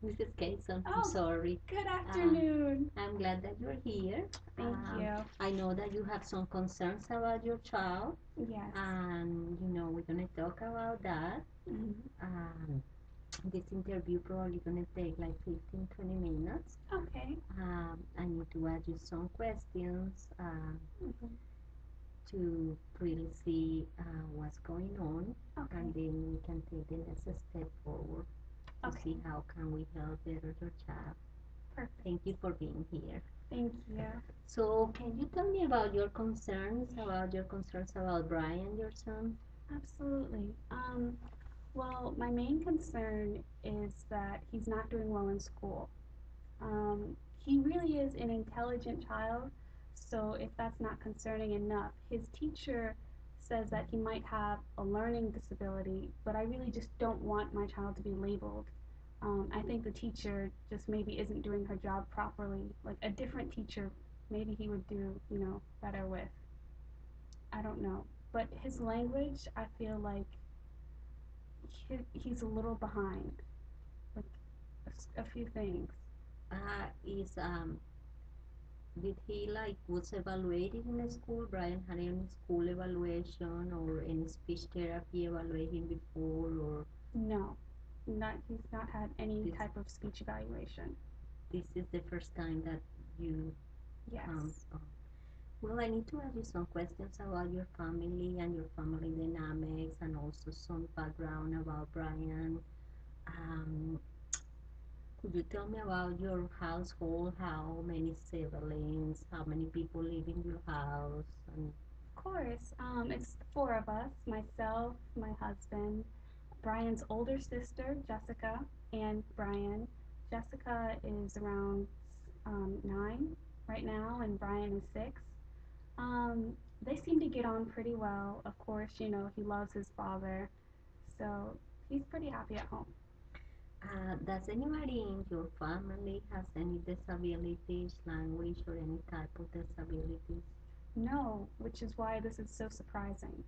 Mrs. Kayson, I'm Oh, sorry. good Uh, afternoon. I'm glad that you're here. Thank you. I know that you have some concerns about your child, Yes. and we're gonna talk about that. Mhm. Um, this interview probably gonna take like 15-20 minutes. Okay. I need to ask you some questions Mhm. to really see what's going on, Okay. and then we can take the next step forward to see Okay. how can we help better your child. Thank Perfect. you for being here. Thank you. So, can you tell me about your concerns about Brian, your son? Absolutely. Well, my main concern is that he's not doing well in school. He really is an intelligent child, so if that's not concerning enough, his teacher says that he might have a learning disability, but I really just don't want my child to be labeled. I think the teacher just maybe isn't doing her job properly. Like a different teacher, maybe he would do, better with. I don't know. But his language, I feel like he's a little behind, like a few things. Is Did he like was evaluated in school? Brian had any school evaluation or any speech therapy evaluation before, or No, not he's not had any this type of speech evaluation. this is the first time that you come? Yes. Well, I need to ask you some questions about your family and your family dynamics, and also some background about Brian. Um, could you tell me about your household? How many siblings? How many people live in your house? And Of course. It's four of us, myself, my husband, Brian's older sister, Jessica, and Brian. Jessica is around 9 right now, and Brian is 6. They seem to get on pretty well. Of course, he loves his father, so he's pretty happy at home. does anybody in your family has any disabilities, language, or any type of disabilities? No, which is why this is so surprising.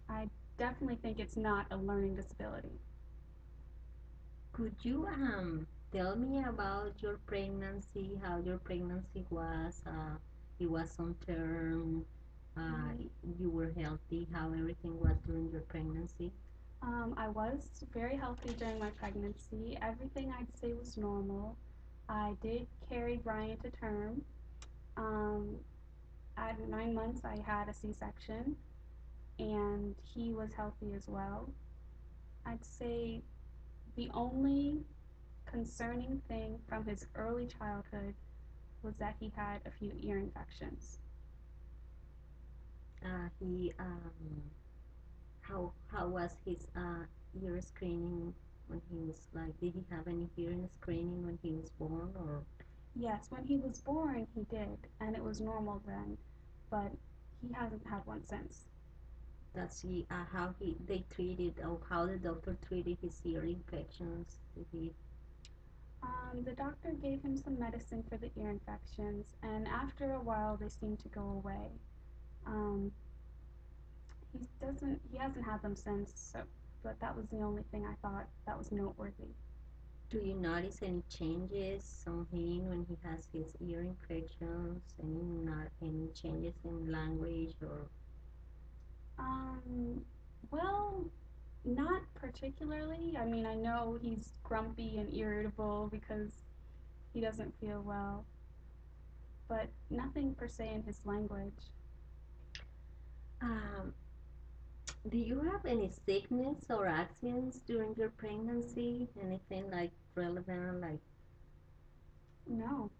I definitely think it's not a learning disability. Could you tell me about your pregnancy? How your pregnancy was? It was on term. Uh, Mhm. you were healthy. How everything was during your pregnancy? I was very healthy during my pregnancy. Everything I'd say was normal. I did carry Brian to term. Um, at 9 months, I had a C section, and he was healthy as well. I'd say the only concerning thing from his early childhood was that he had a few ear infections. He how was his ear screening when he was like? Did he have any hearing screening when he was born, or Yes, when he was born, he did, and it was normal then, but he hasn't had one since. does he how he they treated or how the doctor treated his ear infections? Did he The doctor gave him some medicine for the ear infections, and after a while, they seemed to go away. Um, he hasn't had them since, but that was the only thing I thought that was noteworthy. do you notice any changes on him when he has his ear infections? Any not any changes in language or Um, well, not particularly. I mean, I know he's grumpy and irritable because he doesn't feel well, but nothing per se in his language. um, do you have any sickness or accidents during your pregnancy? Anything like relevant, like No,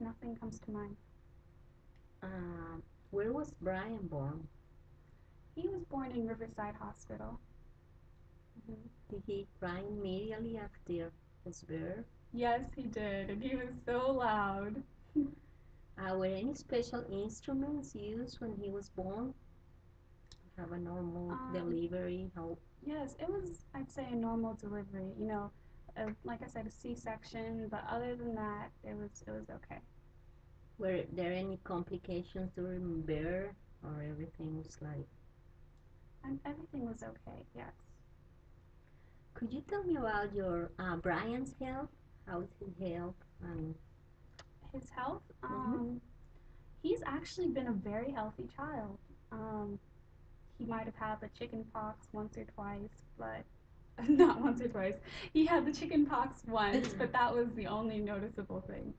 nothing comes to mind. um, where was Brian born? He was born in Riverside Hospital. Mhm. Did he cry immediately after his birth? Yes, he did, and he was so loud. Were any special instruments used when he was born? Have a normal um, delivery? How yes, it was, I'd say, a normal delivery. Like I said, a C-section, but other than that, it was okay. were there any complications during birth, or everything was like? And everything was okay. Yes. Could you tell me about your Brian's health? How's his health? And His health, mhm. he's actually been a very healthy child. Um, he might have had the chicken pox once or twice, but not once or twice. He had the chicken pox once, but that was the only noticeable thing.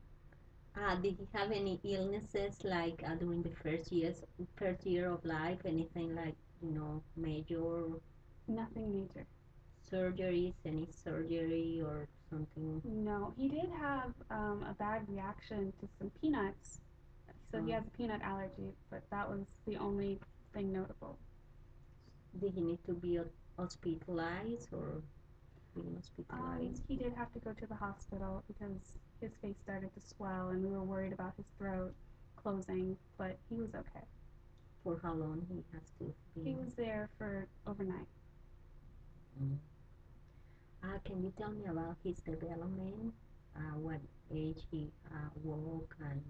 Did he have any illnesses like during the first year of life? Anything like major Nothing major. surgeries, any surgery or something? No, he did have a bad reaction to some peanuts, so he Uh, has a peanut allergy, but that was the only thing notable. did he need to be hospitalized or being hospitalized? He did have to go to the hospital because his face started to swell, and we were worried about his throat closing, but he was okay. For how long he has to He be? was there for overnight. Mm. Can you tell me about his development? What age he walk and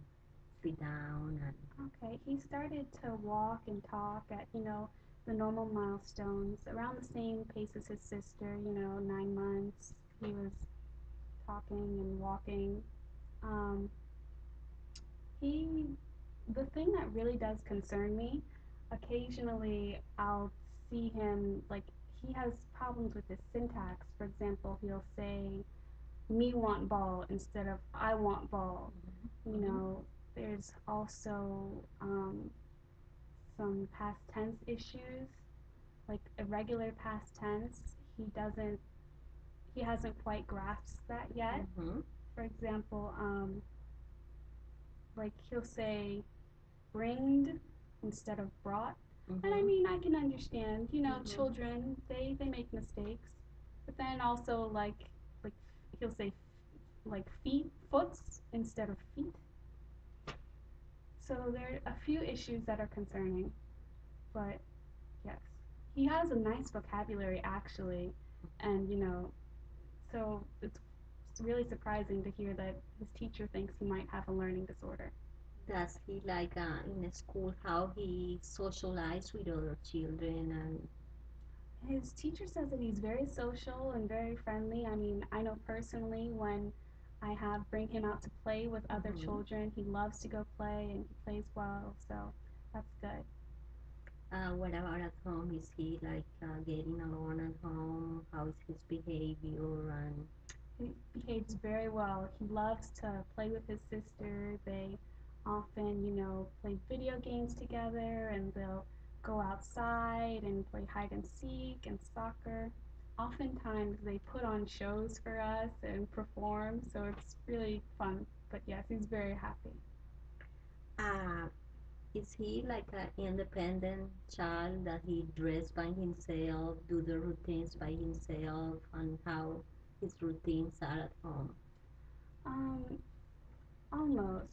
sit down and Okay, he started to walk and talk at, the normal milestones around the same pace as his sister, 9 months. He was talking and walking. Um, he, the thing that really does concern me, occasionally I'll see him, like, he has problems with his syntax. For example, he'll say, me want ball instead of I want ball. You mm-hmm. know, there's also some past tense issues, like irregular past tense. He hasn't quite grasped that yet. Mm-hmm. For example, like he'll say bringed instead of brought. And I Mm-hmm. mean, I can understand, Mm-hmm. children, they make mistakes. But then also like he'll say like feet, foots instead of feet. So there are a few issues that are concerning, but yes. He has a nice vocabulary actually, and so it's really surprising to hear that his teacher thinks he might have a learning disorder. Does he like in school how he socialize with other children and His teacher says that he's very social and very friendly. I mean, I know personally when I have bring him out to play with other mm-hmm. children, he loves to go play and he plays well, so that's good. What about at home? Is he like getting along at home? How is his behavior and He behaves very well. He loves to play with his sister. They often, play video games together and they'll go outside and play hide and seek and soccer. Oftentimes they put on shows for us and perform, so it's really fun. But yes, he's very happy. uh, is he like an independent child that he dress by himself, do the routines by himself, and how his routines are at home? Um, Almost.